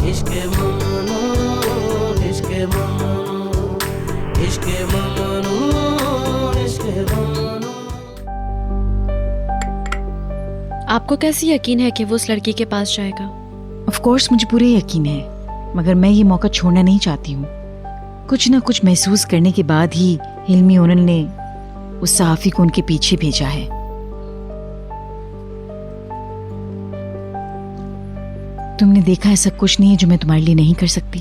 इश्क ममनू, इश्क ममनू, इश्क ममनू, इश्क ममनू। आपको कैसे यकीन है कि वो उस लड़की के पास जाएगा? ऑफ कोर्स मुझे पूरे यकीन है, मगर मैं ये मौका छोड़ना नहीं चाहती हूँ। कुछ ना कुछ महसूस करने के बाद ही हिल्मी ओनल ने उस सहाफी को उनके पीछे भेजा है। तुमने देखा ऐसा कुछ नहीं है जो मैं तुम्हारे लिए नहीं कर सकती।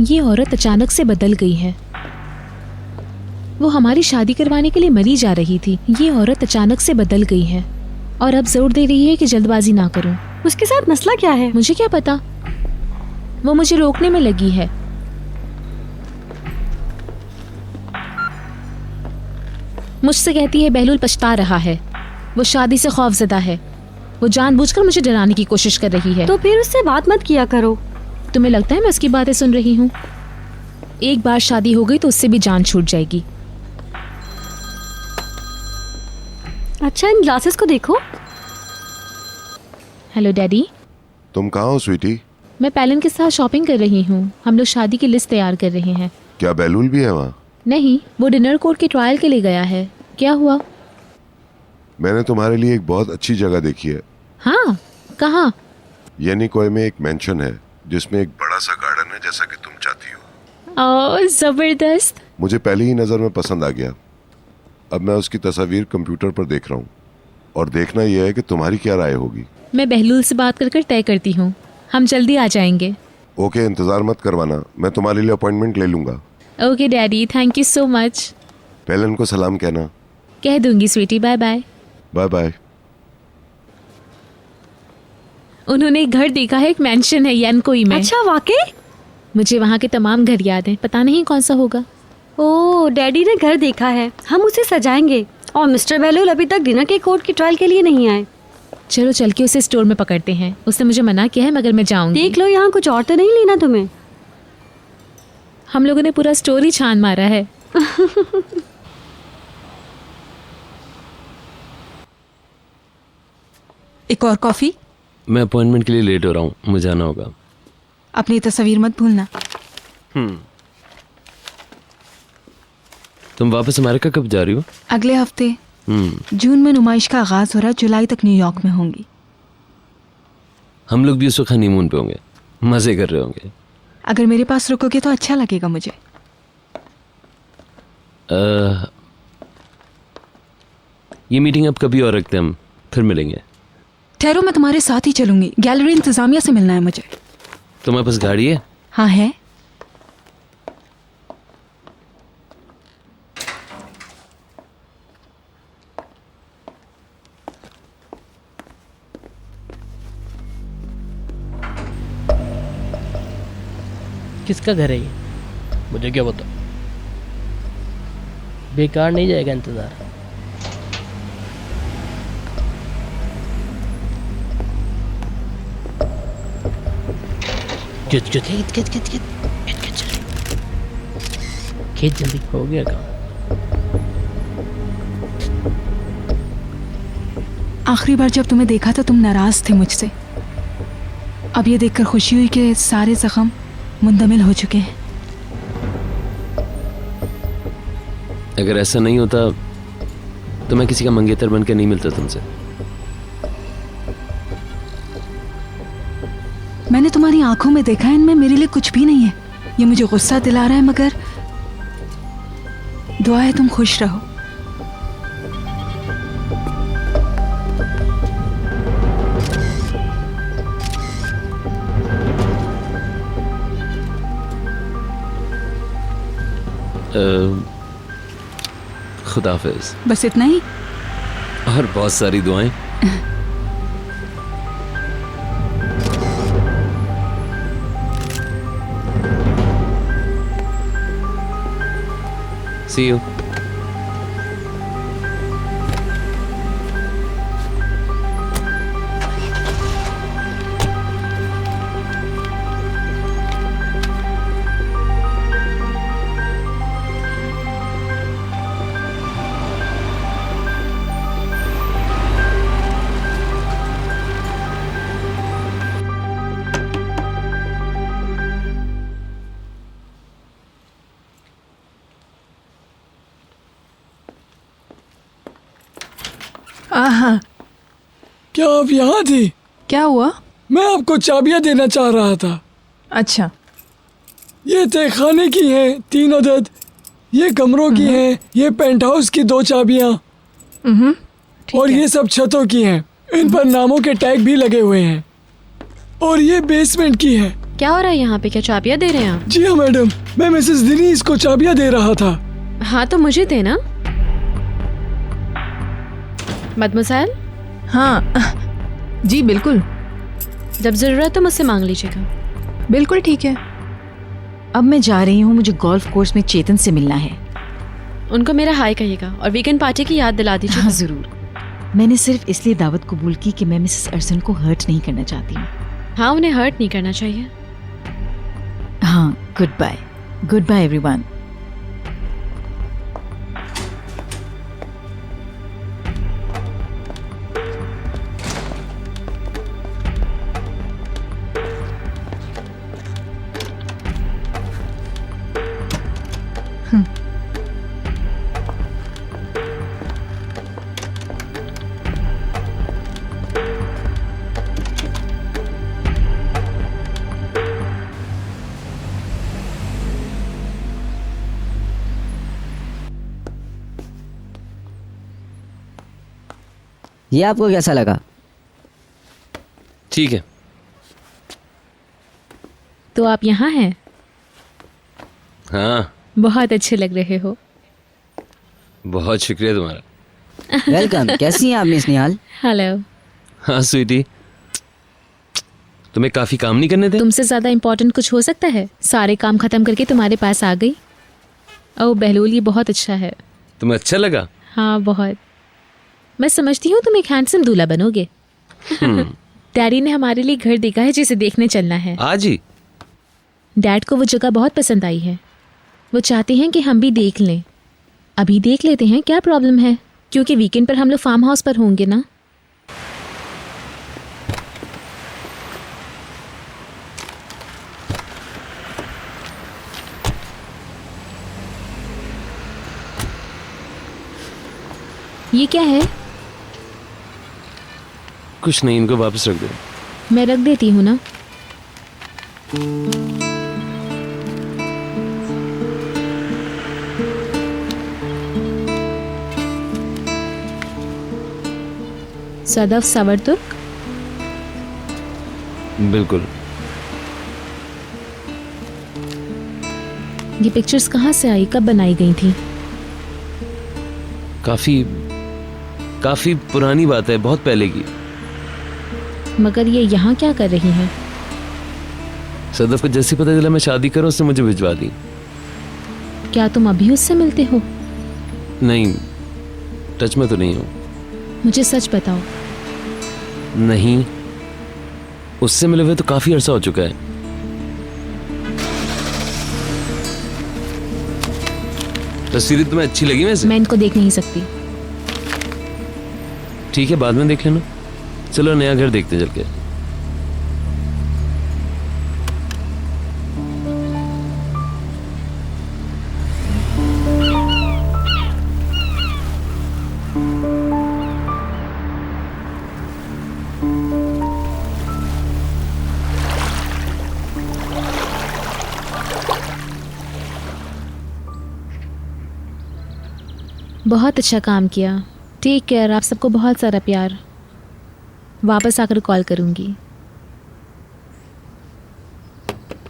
ये औरत अचानक से बदल गई है। वो हमारी शादी करवाने के लिए मरी जा रही थी। ये औरत अचानक से बदल गई है और अब जोर दे रही है कि जल्दबाजी ना करूं। उसके साथ मसला क्या है? मुझे क्या पता, वो मुझे रोकने में लगी है। मुझसे कहती है बहलूल पछता रहा है, वो शादी से खौफजदा है, वो जानबूझकर मुझे डराने की कोशिश कर रही है। तो फिर उससे बात मत किया करो। तुम्हें लगता है मैं उसकी बातें सुन रही हूँ? एक बार शादी हो गई तो उससे भी जान छूट जाएगी। अच्छा, इन ग्लासेस को देखो। Hello daddy. तुम कहाँ हो स्वीटी? मैं पैलन के साथ शॉपिंग कर रही हूँ। हम लोग शादी की लिस्ट तैयार कर रहे हैं। क्या बहलूल भी है वहाँ? नहीं, वो डिनर कोर्ट के ट्रायल के लिए गया है। क्या हुआ? मैंने तुम्हारे लिए एक बहुत अच्छी जगह देखी है। हाँ, कहाँ? येनिकोय में एक मेंशन है जिसमें एक बड़ा सा गार्डन है जैसा कि तुम चाहती हो। जबरदस्त। मुझे पहली ही नज़र में पसंद आ गया। अब मैं उसकी तस्वीर कंप्यूटर पर देख रहा हूँ और देखना यह है कि तुम्हारी क्या राय होगी। मैं बहलूल से बात कर तय करती हूँ। हम जल्दी आ जाएंगे। ओके, इंतज़ार मत करवाना, मैं तुम्हारे लिए अपॉइंटमेंट ले लूँगा। Okay daddy, thank you so much. पेलन को सलाम कहना। कह दूंगी sweetie. Bye bye. Bye bye. उन्होंने एक घर देखा है, एक मेंशन है येनकोई में। अच्छा, वाकई? मुझे वहाँ के तमाम घर याद हैं, पता नहीं कौन सा होगा। ओह, डैडी ने घर देखा है, हम उसे सजाएंगे। और मिस्टर बहलूल अभी तक डिनर के कोर्ट की ट्रायल के लिए नहीं आए। चलो चल के उसे स्टोर में पकड़ते हैं। उसने मुझे मना किया है मगर मैं जाऊंगी। देख लो, यहाँ कुछ और तो नहीं लेना तुम्हें। हम लोगों ने पूरा स्टोर ही छान मारा है। एक और कॉफी? मैं अपॉइंटमेंट के लिए लेट हो रहा हूँ, मुझे जाना होगा। अपनी तस्वीर मत भूलना। तुम वापस अमेरिका कब जा रही हो? अगले हफ्ते। जून में नुमाइश का आगाज हो रहा है, जुलाई तक न्यूयॉर्क में होंगी। हम लोग भी उस वक्त हनीमून पे होंगे, मजे कर रहे होंगे। अगर मेरे पास रुकोगे तो अच्छा लगेगा मुझे। ये मीटिंग अब कभी और रखते हैं, हम फिर मिलेंगे। ठहरो, मैं तुम्हारे साथ ही चलूंगी। गैलरी इंतजामिया से मिलना है मुझे। तुम्हारे पास गाड़ी है? हाँ है। किसका घर है ये? मुझे क्या पता। बेकार नहीं जाएगा इंतजार। खेत जल्दी हो गया काम। आखिरी बार जब तुम्हें देखा था तुम नाराज थे मुझसे। अब ये देखकर खुशी हुई कि सारे जख्म मुंदमिल हो चुके हैं। अगर ऐसा नहीं होता तो मैं किसी का मंगेतर बनकर नहीं मिलता तुमसे। मैंने तुम्हारी आंखों में देखा है, इनमें मेरे लिए कुछ भी नहीं है। ये मुझे गुस्सा दिला रहा है, मगर दुआ है तुम खुश रहो। खुदाफिज। बस इतना ही? और बहुत सारी दुआएं। See you. आहा, क्या आप यहाँ थी? क्या हुआ? मैं आपको चाबियाँ देना चाह रहा था। अच्छा, ये तय खाने की हैं 3 अदद, ये कमरों की हैं, ये पेंट हाउस की 2 चाबियाँ ठीक और है। ये सब छतों की हैं। इन पर नामों के टैग भी लगे हुए हैं। और ये बेसमेंट की है। क्या हो रहा है यहाँ पे? क्या चाबियाँ दे रहे हैं आप? जी हाँ मैडम, मैं मिसेस दिनीज को चाबियाँ दे रहा था। हाँ तो मुझे देना। मदमसाइल, हाँ जी बिल्कुल जब जरूरत हो मुझसे मांग लीजिएगा। बिल्कुल ठीक है। अब मैं जा रही हूँ, मुझे गोल्फ कोर्स में चेतन से मिलना है। उनको मेरा हाय कहिएगा और वीकेंड पार्टी की याद दिला दीजिए। हाँ जरूर। मैंने सिर्फ इसलिए दावत कबूल की कि मैं मिसेस अर्सन को हर्ट नहीं करना चाहती हूँ। हाँ, उन्हें हर्ट नहीं करना चाहिए। हाँ, गुड बाय एवरीवन। ये आपको कैसा लगा? ठीक है। तो आप यहाँ हैं? हाँ, बहुत अच्छे लग रहे हो। बहुत शुक्रिया तुम्हारा। वेलकम। कैसी हैं आप मिस निहाल? हेलो। हाँ स्वीटी, तुम्हें काफी काम नहीं करने थे? तुमसे ज्यादा इम्पोर्टेंट कुछ हो सकता है? सारे काम खत्म करके तुम्हारे पास आ गई। ओह बहलोल, ये बहुत अच्छा है। तुम्हें अच्छा लगा? हाँ बहुत। मैं समझती हूँ तुम एक हैंडसम दूल्हा बनोगे। डैडी ने हमारे लिए घर देखा है जिसे देखने चलना है आज ही। डैड को वो जगह बहुत पसंद आई है। वो चाहते हैं कि हम भी देख लें। अभी देख लेते हैं, क्या प्रॉब्लम है? क्योंकि वीकेंड पर हम लोग फार्म हाउस पर होंगे ना। ये क्या है? कुछ नहीं, इनको वापस रख दो। मैं रख देती हूँ ना। सदफ सवरतुर्क। बिल्कुल। ये पिक्चर्स कहाँ से आई, कब बनाई गई थी? काफी पुरानी बात है, बहुत पहले की। मगर ये यहाँ क्या कर रही हैं? सदफ को जैसे पता चला मैं शादी करूं, उसने मुझे भिजवा दी। क्या तुम अभी उससे मिलते हो? नहीं, टच में तो नहीं हूं। मुझे सच बताओ। नहीं, उससे मिले हुए तो काफी अरसा हो चुका है। तस्वीरें तुम्हें अच्छी लगी वैसे? मैं इनको देख नहीं सकती। ठीक है, बाद में देख लेना। चलो नया घर देखते चल के। बहुत अच्छा काम किया। Take care. आप सबको बहुत सारा प्यार। वापस आकर कॉल करूंगी।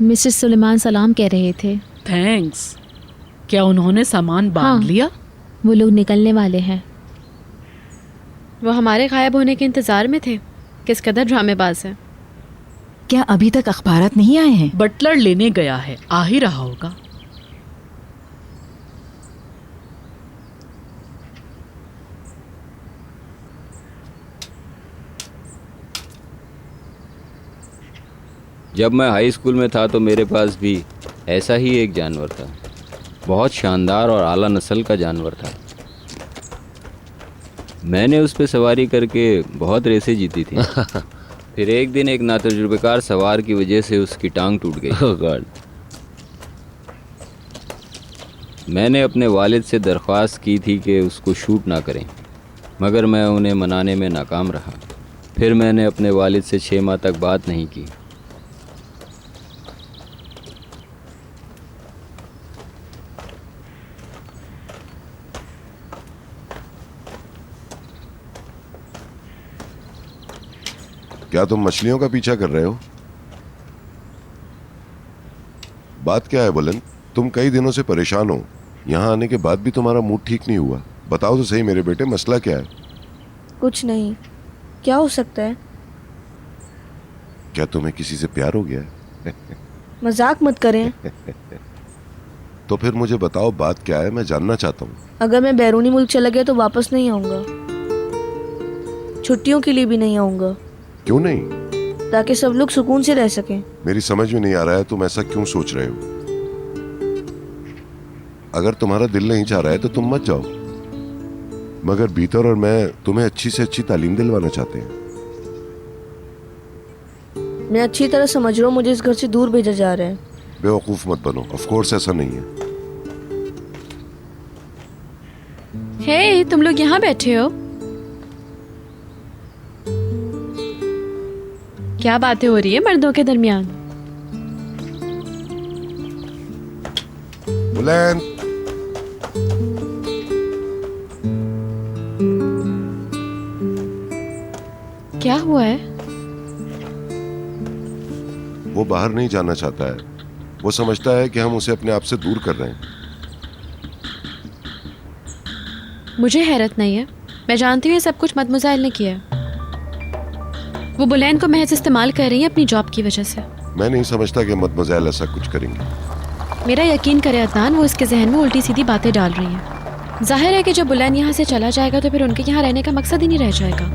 मिसेस सुलेमान सलाम कह रहे थे। थैंक्स। क्या उन्होंने सामान बांध लिया? वो लोग निकलने वाले हैं। वो हमारे गायब होने के इंतजार में थे। किस कदर ड्रामेबाज है। क्या अभी तक अखबारात नहीं आए हैं? बटलर लेने गया है, आ ही रहा होगा। जब मैं हाई स्कूल में था तो मेरे पास भी ऐसा ही एक जानवर था। बहुत शानदार और आला नस्ल का जानवर था। मैंने उस पर सवारी करके बहुत रेसें जीती थी। फिर एक दिन एक नातजुर्बेकार सवार की वजह से उसकी टांग टूट गई। ओह गॉड। मैंने अपने वालिद से दरख्वास्त की थी कि उसको शूट ना करें, मगर मैं उन्हें मनाने में नाकाम रहा। फिर मैंने अपने वालिद से 6 माह तक बात नहीं की। क्या तुम मछलियों का पीछा कर रहे हो? बात क्या है बुलंद? तुम कई दिनों से परेशान हो। यहाँ आने के बाद भी तुम्हारा मूड ठीक नहीं हुआ। बताओ तो सही मेरे बेटे, मसला क्या है? कुछ नहीं, क्या हो सकता है? क्या तुम्हें किसी से प्यार हो गया है? मजाक मत करें। तो फिर मुझे बताओ बात क्या है, मैं जानना चाहता हूँ। अगर मैं बैरूनी मुल्क चला गया तो वापस नहीं आऊंगा। छुट्टियों के लिए भी नहीं आऊंगा। क्यों नहीं? ताकि सब लोग सुकून से रह सकें। मेरी समझ में नहीं आ रहा है तुम ऐसा क्यों सोच रहे हो। अगर तुम्हारा दिल नहीं चाह रहा है तो तुम मत जाओ, मगर बीतर और मैं तुम्हें अच्छी से अच्छी तालीम दिलवाना चाहते हैं। मैं अच्छी तरह समझ रहा हूँ मुझे इस घर से दूर भेजा जा रहा है। बेवकूफ मत बनो, ऑफ कोर्स ऐसा नहीं है। हे, तुम लोग यहाँ बैठे हो? क्या बातें हो रही है मर्दों के दरमियान? बुलंद, क्या हुआ है? वो बाहर नहीं जाना चाहता है। वो समझता है कि हम उसे अपने आप से दूर कर रहे हैं। मुझे हैरत नहीं है। मैं जानती हूँ ये सब कुछ मदमुज़ाइल ने किया है। वो बुलैन को महज इस्तेमाल कर रही है अपनी जॉब की वजह से। मैं नहीं समझता कि मदमज़ैल ऐसा कुछ करेंगे। मेरा यकीन करे अदनान, वो इसके जहन में उल्टी सीधी बातें डाल रही हैं। जाहिर है कि जब बुलैन यहाँ से चला जाएगा तो फिर उनके यहाँ रहने का मकसद ही नहीं रह जाएगा।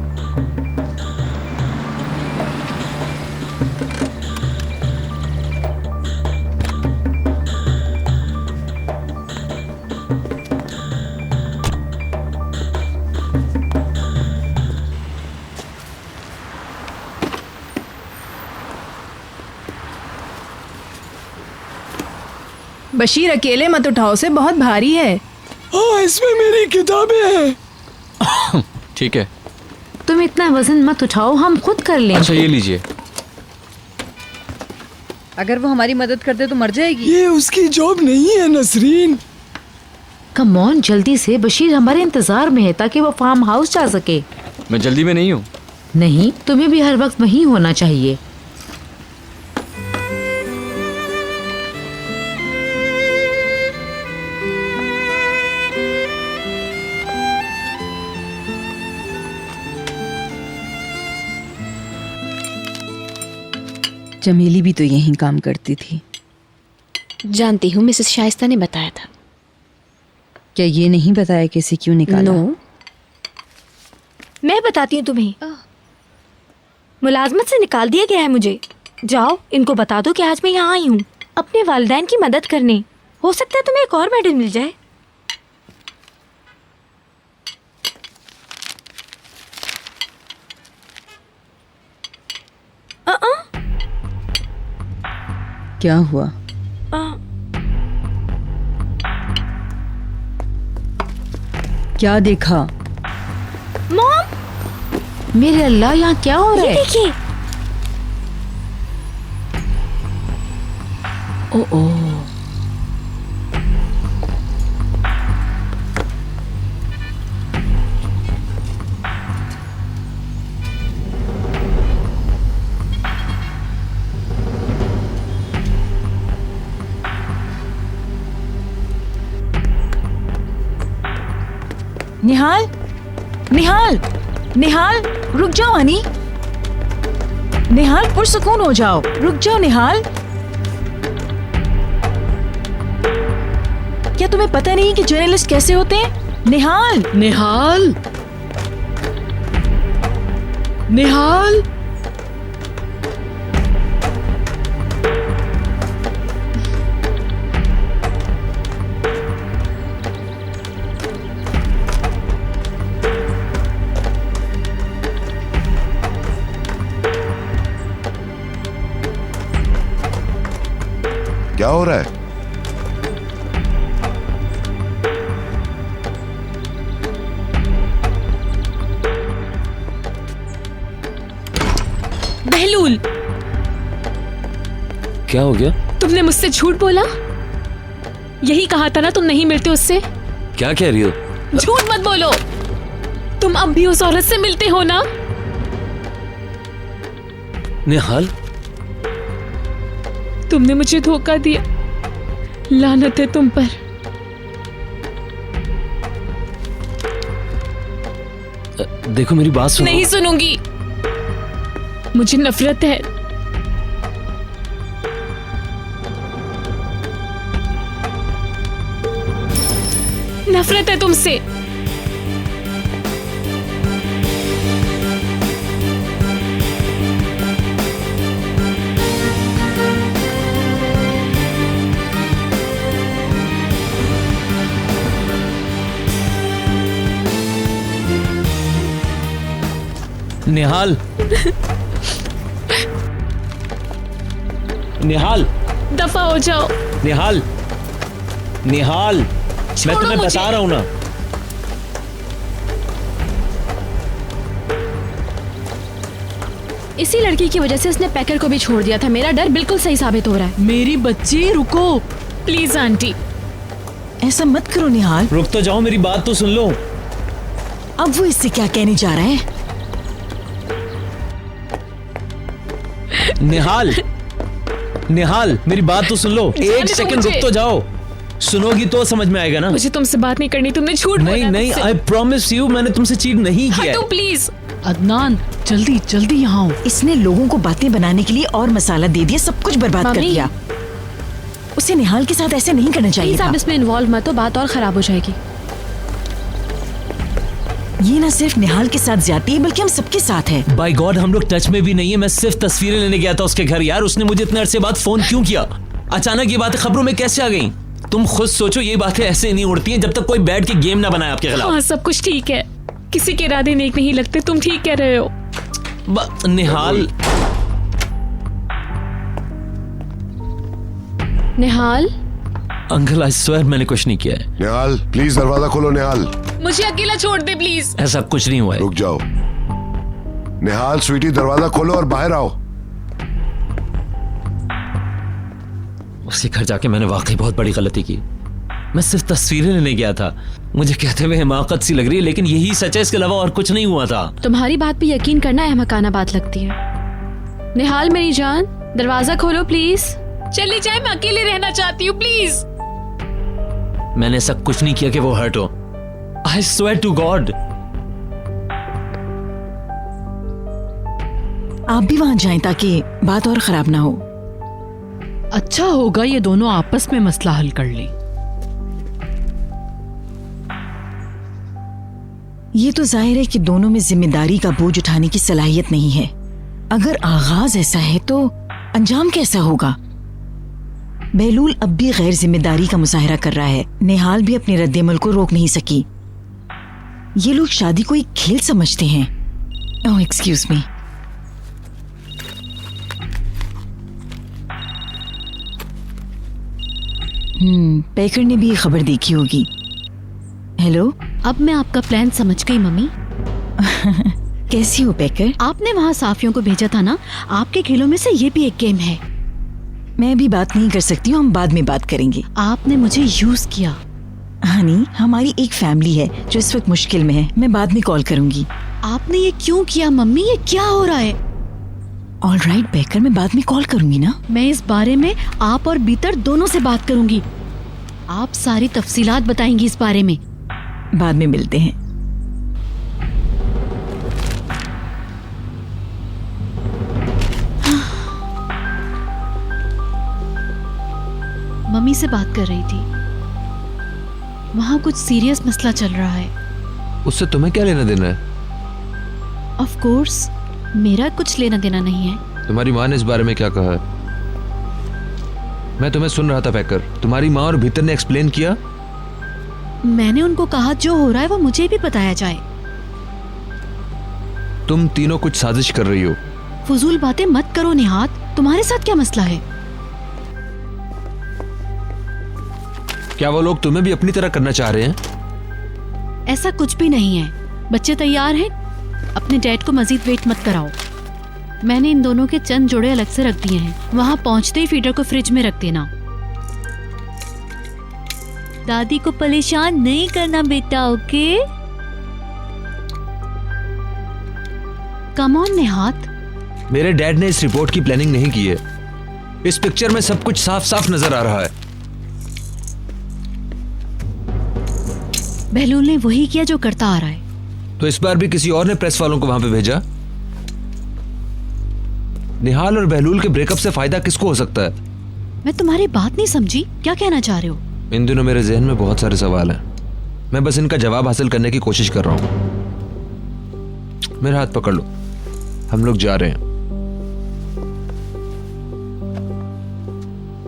बशीर अकेले मत उठाओ, से बहुत भारी है। हाँ, इसमें मेरी किताबें हैं। ठीक है। तुम इतना वजन मत उठाओ, हम खुद कर लेंगे। अच्छा, ये लीजिए। अगर वो हमारी मदद कर दे तो मर जाएगी। ये उसकी जॉब नहीं है नसरीन। कम ऑन, जल्दी से। बशीर हमारे इंतजार में है ताकि वो फार्म हाउस जा सके। मैं जल्दी में नहीं हूँ। नहीं, तुम्हें भी हर वक्त वहीं होना चाहिए। जमीली भी तो यहीं काम करती थी। जानती हूँ, मिसेस शाइस्ता ने बताया था। क्या ये नहीं बताया कि इसे क्यों निकाला? नो, मैं बताती हूँ तुम्हें। मुलाजमत से निकाल दिया गया है मुझे। जाओ, इनको बता दो कि आज मैं यहाँ आई हूँ अपने वालिदैन की मदद करने। हो सकता है तुम्हें एक और मेडल मिल जाए। क्या हुआ? क्या देखा? मॉम! मेरे अल्लाह, यहाँ क्या हो रहा है? देखिए। ओ निहाल, निहाल, निहाल, रुक जाओ हनी। निहाल, पुरसुकून हो जाओ। रुक जाओ निहाल। क्या तुम्हें पता नहीं कि जर्नलिस्ट कैसे होते हैं? निहाल, निहाल, निहाल, क्या हो रहा है? क्या हो गया? तुमने मुझसे झूठ बोला। यही कहा था ना तुम नहीं मिलते उससे। क्या कह रही हो? झूठ मत बोलो। तुम अब भी उस औरत से मिलते हो ना? निहाल, तुमने मुझे धोखा दिया। लानत है तुम पर। देखो मेरी बात सुनो। नहीं सुनूंगी। मुझे नफरत है। नफरत है तुमसे। निहाल, निहाल, दफा हो जाओ। निहाल, निहाल, मैं तुम्हें बता रहा हूं ना। इसी लड़की की वजह से उसने पैकर को भी छोड़ दिया था। मेरा डर बिल्कुल सही साबित हो रहा है। मेरी बच्ची रुको प्लीज आंटी। ऐसा मत करो निहाल। रुक तो जाओ, मेरी बात तो सुन लो। अब वो इससे क्या कहने जा रहा है? निहाल, निहाल, मेरी बात तो सुन लो। एक सेकंड रुक तो जाओ। सुनोगी तो समझ में आएगा ना। मुझे तुमसे बात नहीं करनी। तुमने झूठ बोला। नहीं नहीं, आई प्रॉमिस यू, मैंने तुमसे चीट नहीं किया हटो प्लीज। अदनान, जल्दी जल्दी यहाँ आओ। इसने लोगों को बातें बनाने के लिए और मसाला दे दिया, सब कुछ बर्बाद कर दिया। उसे निहाल के साथ ऐसे नहीं करना चाहिए था। आप इसमें इन्वॉल्व मत हो, बात और खराब हो जाएगी। ये ना सिर्फ निहाल के साथ ज्यादती है बल्कि हम सबके साथ है। बाय गॉड, हम लोग टच में भी नहीं है। मैं सिर्फ तस्वीरें लेने गया था उसके घर। यार उसने मुझे इतने अरसे बाद फोन क्यों किया? अचानक ये बातें खबरों में कैसे आ गई? तुम खुद सोचो, ये बातें ऐसे नहीं उड़ती हैं जब तक कोई बैठ के गेम ना बनाए आपके खिलाफ। हाँ, सब कुछ ठीक है। किसी के इरादे नेक नहीं लगते। तुम ठीक कह रहे हो। निहाल, निहाल, अंकल आई स्वेयर मैंने कुछ नहीं किया है। निहाल प्लीज दरवाजा खोलो। निहाल, मुझे अकेला छोड़ दे प्लीज। ऐसा कुछ नहीं हुआ है। रुक जाओ। निहाल स्वीटी, दरवाजा खोलो और बाहर आओ। उसके घर जाके मैंने वाकई बहुत बड़ी गलती की। मैं सिर्फ तस्वीरें लेने गया था। मुझे कहते हुए हिमाकत सी लग रही है, लेकिन यही सच है, इसके अलावा और कुछ नहीं हुआ था। तुम्हारी बात पे यकीन करना अहमकाना बात लगती है। निहाल मेरी जान, दरवाजा खोलो प्लीज। चली जाए, मैं अकेले रहना चाहती हूँ प्लीज। मैंने ऐसा कुछ नहीं किया कि वो हर्ट हो। I swear to God. आप भी वहां जाएं ताकि बात और खराब ना हो। अच्छा होगा ये दोनों आपस में मसला हल कर लें। ये तो जाहिर है कि दोनों में जिम्मेदारी का बोझ उठाने की सलाहियत नहीं है। अगर आगाज ऐसा है तो अंजाम कैसा होगा? बहलूल अब भी गैर जिम्मेदारी का मुजाहरा कर रहा है। निहाल भी अपने रद्देमल को रोक नहीं सकी। ये लोग शादी को एक खेल समझते हैं। Oh excuse me. पैकर ने भी ये खबर देखी होगी। हेलो, अब मैं आपका प्लान समझ गई मम्मी। कैसी हो पैकर? आपने वहाँ साफियों को भेजा था ना, आपके खेलों में से ये भी एक गेम है। मैं भी बात नहीं कर सकती हूँ, हम बाद में बात करेंगे। आपने मुझे यूज किया। हनी, हमारी एक फैमिली है जो इस वक्त मुश्किल में है। मैं बाद में कॉल करूंगी। आपने ये क्यों किया मम्मी? ये क्या हो रहा है? ऑल राइट पैकर, मैं बाद में कॉल करूंगी ना। मैं इस बारे में आप और बीतर दोनों से बात करूंगी। आप सारी तफसीलात बताएंगी इस बारे में। बाद में मिलते हैं। मम्मी से बात कर रही थी। वहाँ कुछ सीरियस मसला चल रहा है। उससे तुम्हें क्या लेना देना है? ऑफ कोर्स मेरा कुछ लेना देना नहीं है। तुम्हारी माँ ने इस बारे में क्या कहा है? मैं तुम्हें सुन रहा था पैकर। तुम्हारी माँ और भीतर ने एक्सप्लेन किया? मैंने उनको कहा जो हो रहा है वो मुझे भी बताया जाए। तुम तीनों कुछ साजिश कर रही हो। फजूल बातें मत करो निहात। तुम्हारे साथ क्या मसला है? क्या वो लोग तुम्हें भी अपनी तरह करना चाह रहे हैं? ऐसा कुछ भी नहीं है। बच्चे तैयार हैं? अपने डैड को मजीद वेट मत कराओ। मैंने इन दोनों के चंद जोड़े अलग से रख दिए हैं। वहां पहुंचते ही फीडर को फ्रिज में रख देना। दादी को परेशान नहीं करना बेटा, ओके? Come on निहात। मेरे डैड ने इस रिपोर्ट की प्लानिंग नहीं की है। इस पिक्चर में सब कुछ साफ साफ नजर आ रहा है। बहलूल ने वही किया जो करता आ रहा है। तो इस बार भी किसी और ने प्रेस वालों को वहां पे भेजा? निहाल और बहलूल के ब्रेकअप से फायदा किसको हो सकता है? मैं तुम्हारी बात नहीं समझी, क्या कहना चाह रहे हो? इन दिनों मेरे जहन में बहुत सारे सवाल हैं। मैं बस इनका जवाब हासिल करने की कोशिश कर रहा हूं। मेरा हाथ पकड़ लो, हम लोग जा रहे हैं।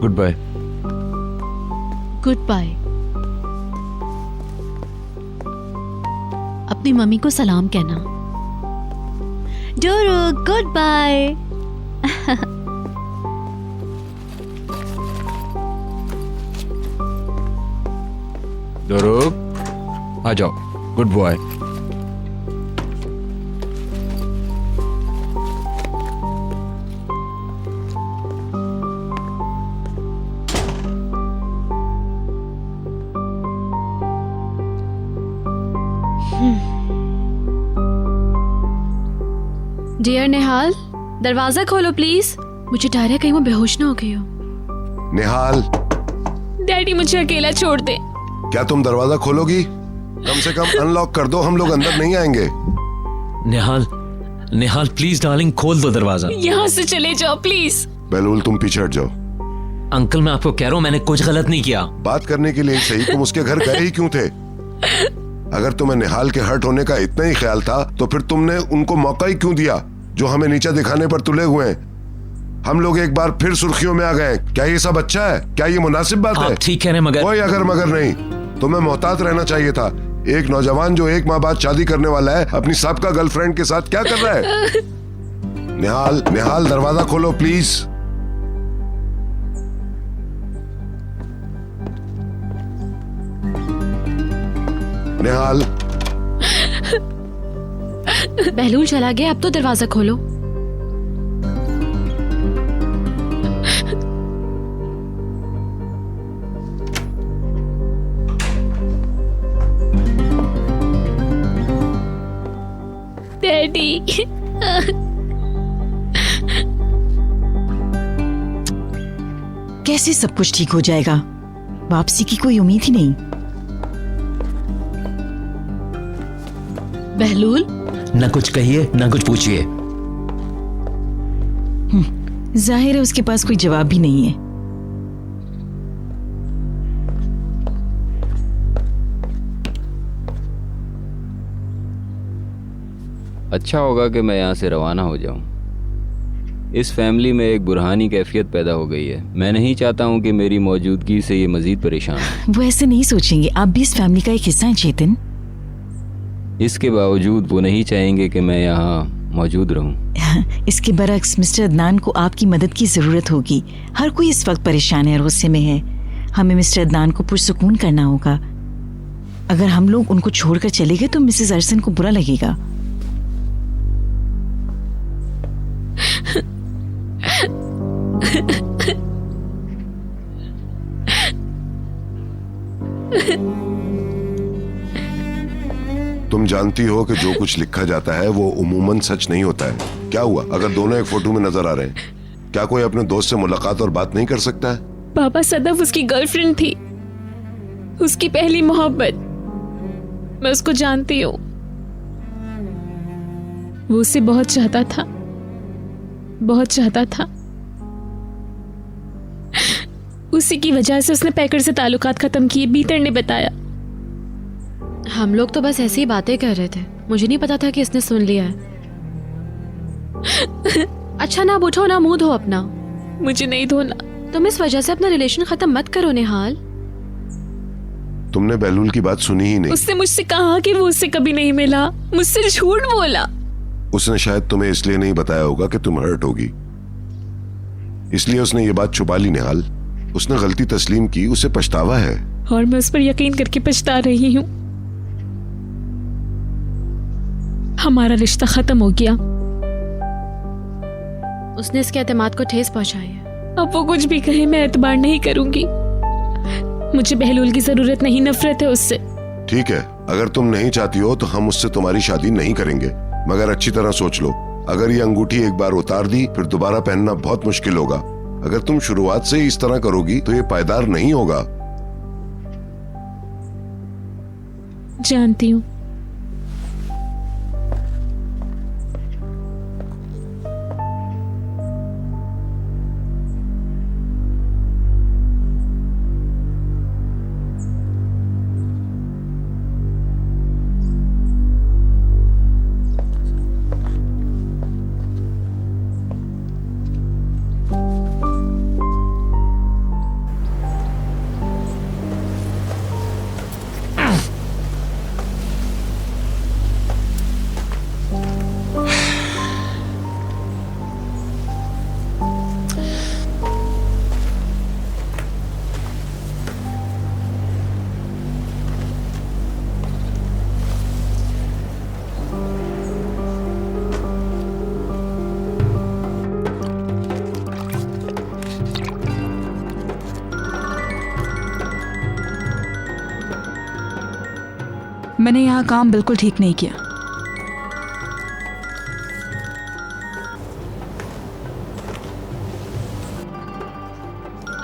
Good bye. Good bye. अपनी मम्मी को सलाम कहना। डोरो, गुड बाय। डोरो, आ जाओ। Good boy. डियर निहाल, दरवाजा खोलो प्लीज। मुझे डर है कहीं वो बेहोश ना हो गई हो। निहाल, डैडी मुझे अकेला छोड़ दे। क्या तुम दरवाजा खोलोगी? कम से कम अनलॉक कर दो, हम लोग अंदर नहीं आएंगे। निहाल, निहाल प्लीज डार्लिंग, खोल दो दरवाजा। यहाँ से चले जाओ प्लीज। बहलूल तुम पीछे हट जाओ। अंकल मैं आपको कह रहा हूँ मैंने कुछ गलत नहीं किया। बात करने के लिए ही सही, तुम उसके घर गए ही क्यों थे? अगर तुम्हें निहाल के हर्ट होने का इतना ही ख्याल था तो फिर तुमने उनको मौका ही क्यों दिया जो हमें नीचा दिखाने पर तुले हुए हैं? हम लोग एक बार फिर सुर्खियों में आ गए। क्या ये सब अच्छा है? क्या ये मुनासिब बात है? ठीक है मगर कोई अगर मगर नहीं, तुम्हें मोहतात रहना चाहिए था। एक नौजवान जो 1 माह बाद शादी करने वाला है अपनी साबका गर्लफ्रेंड के साथ क्या कर रहा है? निहाल, निहाल दरवाजा खोलो प्लीज। निहाल। बहलूल चला गया, अब तो दरवाजा खोलो। डैडी। कैसे सब कुछ ठीक हो जाएगा? वापसी की कोई उम्मीद ही नहीं। बहलूल, ना कुछ कहिए ना कुछ पूछिए। जाहिर है उसके पास कोई जवाब भी नहीं है। अच्छा होगा कि मैं यहाँ से रवाना हो जाऊँ। इस फैमिली में एक बुरहानी कैफियत पैदा हो गई है। मैं नहीं चाहता हूँ कि मेरी मौजूदगी से ये मजीद परेशान हो। वो ऐसे नहीं सोचेंगे, आप भी इस फैमिली का एक हिस्सा हैं चेतन। इसके बावजूद वो नहीं चाहेंगे कि मैं यहाँ मौजूद रहूं। इसके बरक्स मिस्टर अदनान को आपकी मदद की जरूरत होगी। हर कोई इस वक्त परेशान है और गुस्से में है। हमें मिस्टर अदनान को पुरसुकून करना होगा। अगर हम लोग उनको छोड़कर चले गए तो मिसेस अरसन को बुरा लगेगा। तुम जानती हो कि जो कुछ लिखा जाता है वो उमूमन सच नहीं होता है। क्या हुआ अगर दोनों एक फोटो में नजर आ रहे हैं? क्या कोई अपने दोस्त से मुलाकात और बात नहीं कर सकता है? पापा, सदफ उसकी गर्लफ्रेंड थी, उसकी पहली मोहब्बत। मैं उसको जानती हूँ। वो उसे बहुत चाहता था, बहुत चाहता था। उसी की वजह से उसने पैकर से ताल्लुकात खत्म किए, बीतर ने बताया। हम लोग तो बस ऐसी ही बातें कर रहे थे, मुझे नहीं पता था कि इसने सुन लिया है। अच्छा ना उठो ना, मुंह धो अपना। मुझे नहीं धोना। तुम इस वजह से अपना रिलेशन खत्म मत करो निहाल। तुमने बहलूल की बात सुनी ही नहीं। उसने मुझसे कहा कि वो उससे कभी नहीं मिला, मुझसे झूठ बोला। उसने शायद तुम्हें इसलिए नहीं बताया होगा कि तुम हर्ट होगी, इसलिए उसने ये बात छुपा ली। निहाल, उसने गलती तस्लीम की, उसे पछतावा है। और मैं उस पर यकीन करके पछता रही हूँ। हमारा रिश्ता खत्म हो गया, उसने इसके एतमाद को ठेस पहुंचाई है। अब वो कुछ भी कहे मैं एतबार नहीं करूंगी। मुझे बहलूल की जरूरत नहीं, नफरत है उससे। ठीक है, अगर तुम नहीं चाहती हो तो हम उससे तुम्हारी शादी नहीं करेंगे, मगर अच्छी तरह सोच लो, अगर ये अंगूठी एक बार उतार दी फिर दोबारा पहनना बहुत मुश्किल होगा। अगर तुम शुरुआत से ही इस तरह करोगी तो ये पायदार नहीं होगा। जानती हूँ। मैंने यहाँ काम बिल्कुल ठीक नहीं किया।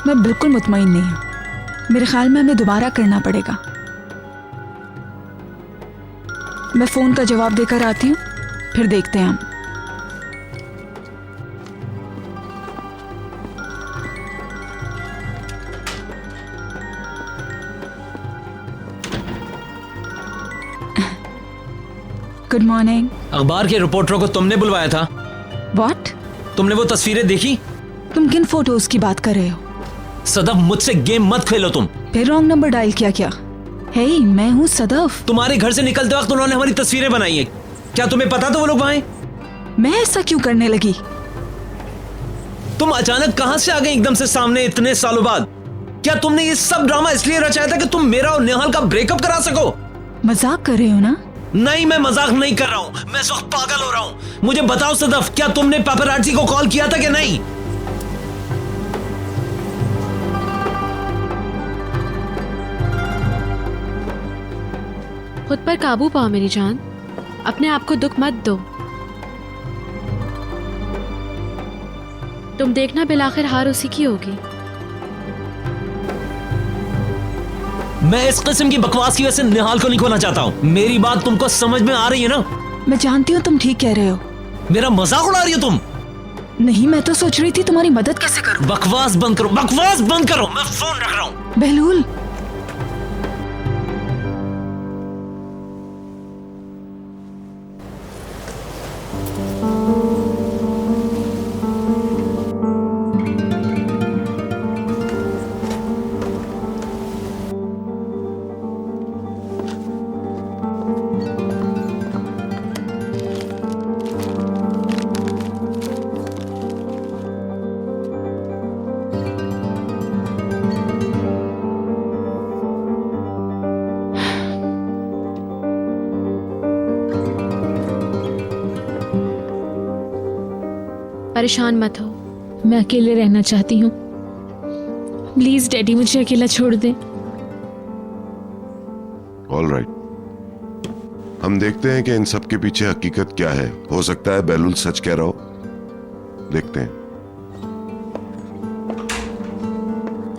मैं बिल्कुल मुतमईन नहीं हूँ। मेरे ख्याल में हमें दोबारा करना पड़ेगा। मैं फोन का जवाब देकर आती हूँ, फिर देखते हैं हम। Good morning. अखबार के रिपोर्टरों को तुमने बुलवाया था? व्हाट? तुमने वो तस्वीरें देखी? तुम किन फोटोज की बात कर रहे हो? सदफ, मुझसे गेम मत खेलो तुम। फिर रॉन्ग नंबर डायल किया क्या? हे, मैं हूँ सदफ। तुम्हारे घर से निकलते वक्त उन्होंने हमारी तस्वीरें बनाई है। क्या तुम्हें पता था वो लोग वहां हैं? मैं ऐसा क्यों करने लगी? तुम अचानक कहां से आ गए एकदम से सामने इतने सालों बाद? क्या तुमने ये सब ड्रामा इसलिए रचाया था कि तुम मेरा और नेहाल का ब्रेकअप करा सको? मजाक कर रहे हो ना? नहीं, मैं मजाक नहीं कर रहा हूं। मैं इस वक्त पागल हो रहा हूं। मुझे बताओ सदफ, क्या तुमने पेपराजी को कॉल किया था कि नहीं? खुद पर काबू पाओ मेरी जान, अपने आप को दुख मत दो। तुम देखना बिलाखिर हार उसी की होगी। मैं इस किस्म की बकवास की वजह से निहाल को नहीं खोना चाहता हूँ। मेरी बात तुमको समझ में आ रही है ना? मैं जानती हूँ तुम ठीक कह रहे हो। मेरा मजाक उड़ा रही हो तुम? नहीं, मैं तो सोच रही थी तुम्हारी मदद कैसे करूं। बकवास बंद करो, बकवास बंद करो। मैं फोन रख रहा हूँ। बहलूल, परेशान मत हो, मैं अकेले रहना चाहती हूँ। प्लीज डैडी, मुझे अकेला छोड़ दे। ऑल राइट, हम देखते हैं कि इन सब के पीछे हकीकत क्या है। हो सकता है बहलूल सच कह रहा हो। देखते हैं।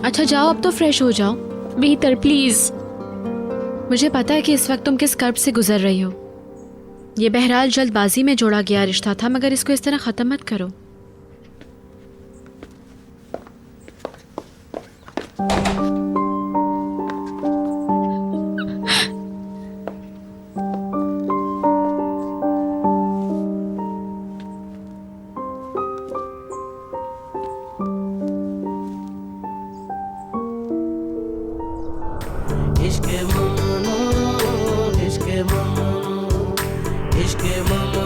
अच्छा जाओ, अब तो फ्रेश हो जाओ। बेहतर, प्लीज। मुझे पता है कि इस वक्त तुम किस कर्ब से गुजर रही हो। ये बहरहाल जल्दबाजी में जोड़ा गया रिश्ता था, मगर इसको इस तरह खत्म मत करो। इश्क़ ममनू, इश्क़ ममनू, इश्क़ ममनू।